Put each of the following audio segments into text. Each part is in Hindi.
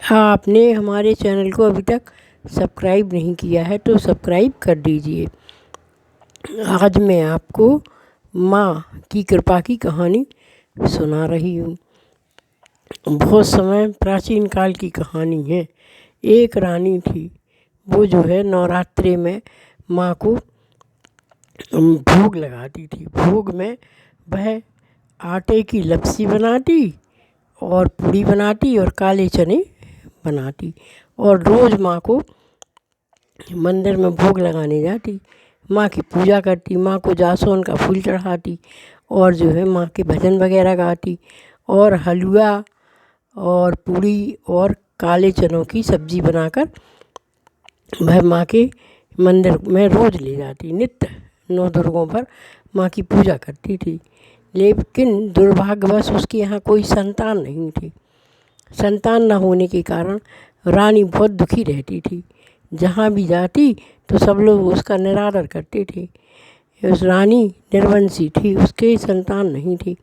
आपने हमारे चैनल को अभी तक सब्सक्राइब नहीं किया है तो सब्सक्राइब कर दीजिए। आज मैं आपको माँ की कृपा की कहानी सुना रही हूँ। बहुत समय प्राचीन काल की कहानी है। एक रानी थी, वो जो है नवरात्रि में माँ को भोग लगाती थी। भोग में वह आटे की लपसी बनाती और पूड़ी बनाती और काले चने बनाती और रोज़ माँ को मंदिर में भोग लगाने जाती, माँ की पूजा करती, माँ को जासून का फूल चढ़ाती और जो है माँ के भजन वगैरह गाती और हलवा और पूड़ी और काले चनों की सब्ज़ी बनाकर वह माँ के मंदिर में रोज़ ले जाती। नित्य 9 दुर्गों पर माँ की पूजा करती थी। लेकिन दुर्भाग्यवश उसके यहाँ कोई संतान नहीं थी। संतान न होने के कारण रानी बहुत दुखी रहती थी। जहाँ भी जाती तो सब लोग उसका निरादर करते थे। उस रानी निर्वंशी थी, उसके संतान नहीं थी,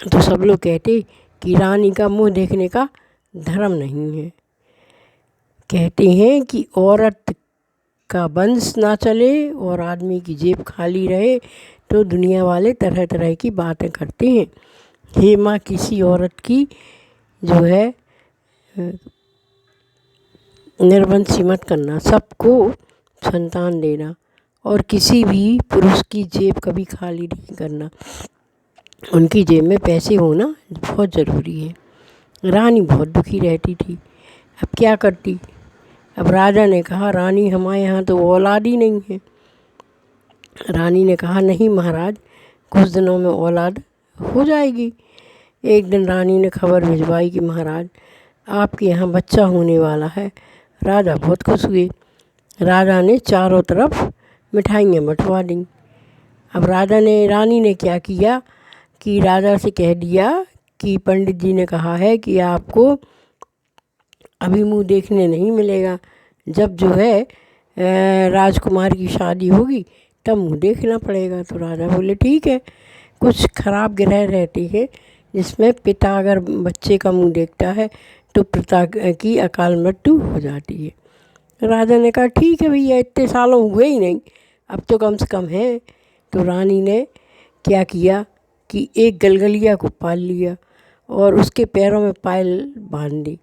तो सब लोग कहते कि रानी का मुँह देखने का धर्म नहीं है। कहते हैं कि औरत का वंश ना चले और आदमी की जेब खाली रहे तो दुनिया वाले तरह तरह की बातें करते हैं। हे माँ, किसी औरत की जो है निर्वंशी मत करना, सबको संतान देना और किसी भी पुरुष की जेब कभी खाली नहीं करना। उनकी जेब में पैसे होना बहुत ज़रूरी है। रानी बहुत दुखी रहती थी। अब क्या करती? अब राजा ने कहा, रानी हमारे यहाँ तो औलाद ही नहीं है। रानी ने कहा, नहीं महाराज, कुछ दिनों में औलाद हो जाएगी। एक दिन रानी ने खबर भिजवाई कि महाराज, आपके यहाँ बच्चा होने वाला है। राजा बहुत खुश हुए। राजा ने चारों तरफ मिठाइयाँ बंटवा दी। अब रानी ने क्या किया कि राजा से कह दिया कि पंडित जी ने कहा है कि आपको अभी मुँह देखने नहीं मिलेगा, जब जो है राजकुमार की शादी होगी तब मुँह देखना पड़ेगा। तो राजा बोले ठीक है। कुछ खराब ग्रह रहते हैं जिसमें पिता अगर बच्चे का मुँह देखता है तो पिता की अकाल मृत्यु हो जाती है। राजा ने कहा ठीक है भैया, इतने सालों हुए ही नहीं, अब तो कम से कम है। तो रानी ने क्या किया कि एक गलगलिया को पाल लिया और उसके पैरों में पायल बांध दी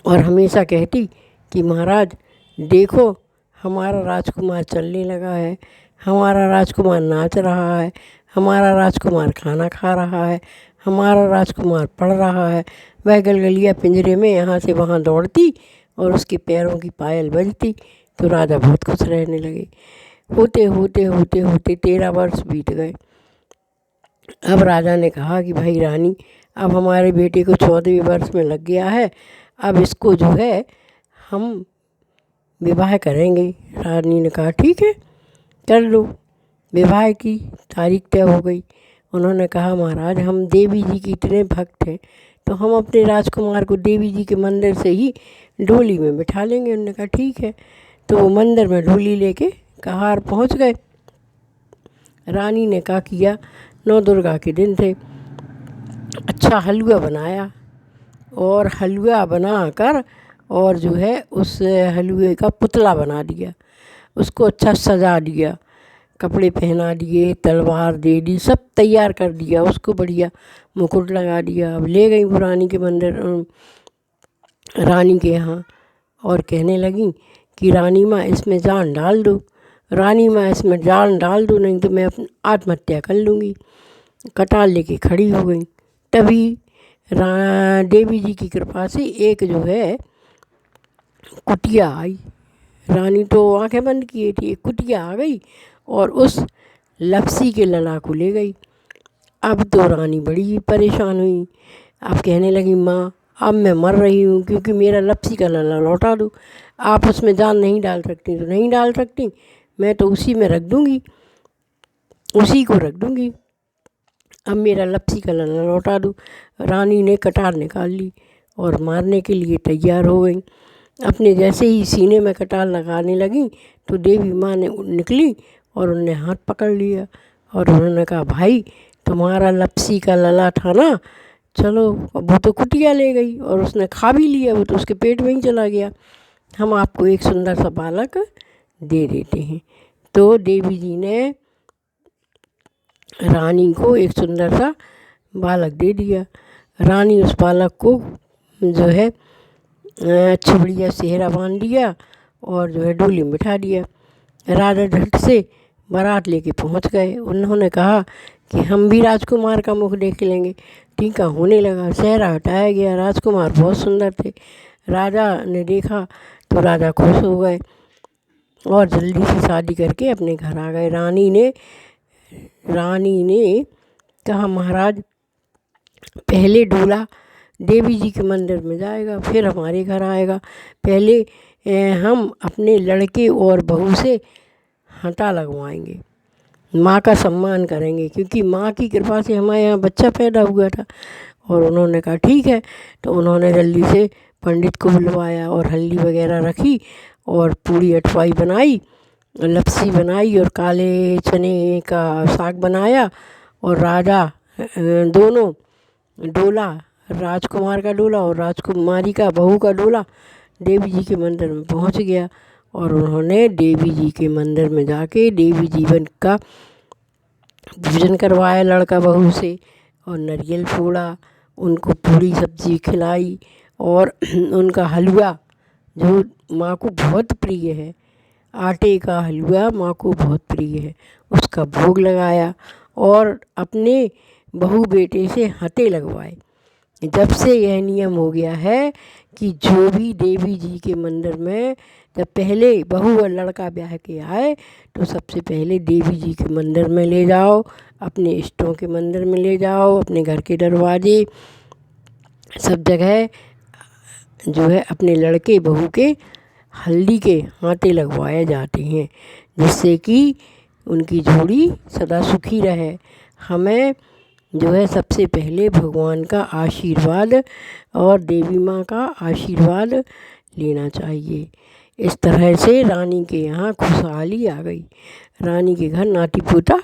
और हमेशा कहती कि महाराज देखो, हमारा राजकुमार चलने लगा है, हमारा राजकुमार नाच रहा है, हमारा राजकुमार खाना खा रहा है, हमारा राजकुमार पढ़ रहा है। वह गलगलिया पिंजरे में यहाँ से वहाँ दौड़ती और उसके पैरों की पायल बजती। तो राजा बहुत खुश रहने लगे। होते होते होते होते 13 वर्ष बीत गए। अब राजा ने कहा कि भाई रानी, अब हमारे बेटे को 14वें वर्ष में लग गया है, अब इसको जो है हम विवाह करेंगे। रानी ने कहा ठीक है, कर लो। विवाह की तारीख तय हो गई। उन्होंने कहा महाराज, हम देवी जी के इतने भक्त हैं तो हम अपने राजकुमार को देवी जी के मंदिर से ही डोली में बिठा लेंगे। उन्होंने कहा ठीक है। तो वो मंदिर में डोली लेके कहार पहुंच गए। रानी ने क्या किया, 9 दुर्गा के दिन थे, अच्छा हलवा बनाया और हलवा बनाकर और जो है उस हलवे का पुतला बना दिया, उसको अच्छा सजा दिया, कपड़े पहना दिए, तलवार दे दी, सब तैयार कर दिया, उसको बढ़िया मुकुट लगा दिया। अब ले गई वो रानी के मंदिर, रानी के यहाँ, और कहने लगी कि रानी माँ इसमें जान डाल दो, रानी माँ इसमें जान डाल दो, नहीं तो मैं अपनी आत्महत्या कर लूँगी। कटार लेके खड़ी हो गई। तभी देवी जी की कृपा से एक जो है कुटिया आई। रानी तो आंखें बंद किए थी, एक कुटिया आ गई और उस लपसी के लला को ले गई। अब तो रानी बड़ी परेशान हुई। अब कहने लगी, माँ अब मैं मर रही हूँ, क्योंकि मेरा लपसी का लला लौटा दो। आप उसमें जान नहीं डाल सकती तो नहीं डाल सकती, मैं तो उसी में रख दूँगी, उसी को रख दूँगी, अब मेरा लपसी का लला लौटा दो। रानी ने कटार निकाल ली और मारने के लिए तैयार हो गई। अपने जैसे ही सीने में कटार लगाने लगी तो देवी माँ ने निकली और उन्हें हाथ पकड़ लिया और उन्होंने कहा, भाई तुम्हारा लपसी का लला था ना, चलो अब वो तो कुटिया ले गई और उसने खा भी लिया, वो तो उसके पेट में ही चला गया। हम आपको एक सुंदर सा बालक दे देते हैं। तो देवी जी ने रानी को एक सुंदर सा बालक दे दिया। रानी उस बालक को जो है अच्छा बढ़िया सेहरा बांध दिया और जो है डोली में बिठा दिया। राजा झट से बारात लेके पहुंच गए। उन्होंने कहा कि हम भी राजकुमार का मुख देख लेंगे। टीका होने लगा, सेहरा हटाया गया, राजकुमार बहुत सुंदर थे। राजा ने देखा तो राजा खुश हो गए और जल्दी से शादी करके अपने घर आ गए। रानी ने कहा महाराज पहले दूल्हा देवी जी के मंदिर में जाएगा, फिर हमारे घर आएगा। पहले हम अपने लड़के और बहू से हंटा लगवाएंगे, माँ का सम्मान करेंगे, क्योंकि माँ की कृपा से हमारे यहाँ बच्चा पैदा हुआ था। और उन्होंने कहा ठीक है। तो उन्होंने जल्दी से पंडित को बुलवाया और हल्दी वगैरह रखी और पूड़ी अठवाई बनाई, लपसी बनाई और काले चने का साग बनाया। और राजा दोनों डोला, राजकुमार का डोला और राजकुमारी का बहू का डोला देवी जी के मंदिर में पहुंच गया। और उन्होंने देवी जी के मंदिर में जाके देवी जीवन का पूजन करवाया लड़का बहू से और नारियल फोड़ा, उनको पूरी सब्जी खिलाई और उनका हलवा जो माँ को बहुत प्रिय है, आटे का हलवा माँ को बहुत प्रिय है, उसका भोग लगाया और अपने बहू बेटे से हंटे लगवाए। जब से यह नियम हो गया है कि जो भी देवी जी के मंदिर में जब पहले बहू और लड़का ब्याह के आए तो सबसे पहले देवी जी के मंदिर में ले जाओ, अपने इष्टों के मंदिर में ले जाओ, अपने घर के दरवाजे सब जगह जो है अपने लड़के बहू के हल्दी के आटे लगवाए जाते हैं, जिससे कि उनकी जोड़ी सदा सुखी रहे। हमें जो है सबसे पहले भगवान का आशीर्वाद और देवी माँ का आशीर्वाद लेना चाहिए। इस तरह से रानी के यहाँ खुशहाली आ गई, रानी के घर नाती पोता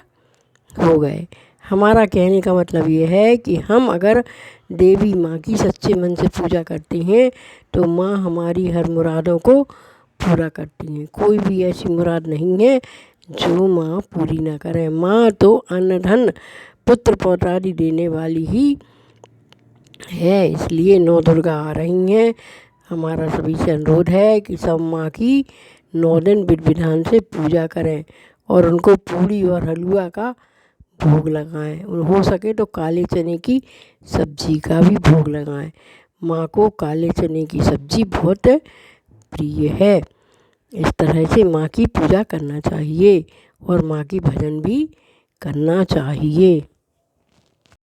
हो गए। हमारा कहने का मतलब ये है कि हम अगर देवी माँ की सच्चे मन से पूजा करते हैं तो माँ हमारी हर मुरादों को पूरा करती हैं। कोई भी ऐसी मुराद नहीं है जो माँ पूरी ना करे। माँ तो अन्न धन पुत्र पौत्रादि देने वाली ही है, इसलिए 9 दुर्गा आ रही हैं। हमारा सभी से अनुरोध है कि सब माँ की 9 दिन विधि विधान से पूजा करें और उनको पूड़ी और हलवा का भोग लगाएं। हो सके तो काले चने की सब्जी का भी भोग लगाएं। माँ को काले चने की सब्जी बहुत प्रिय है। इस तरह से माँ की पूजा करना चाहिए और माँ की भजन भी करना चाहिए।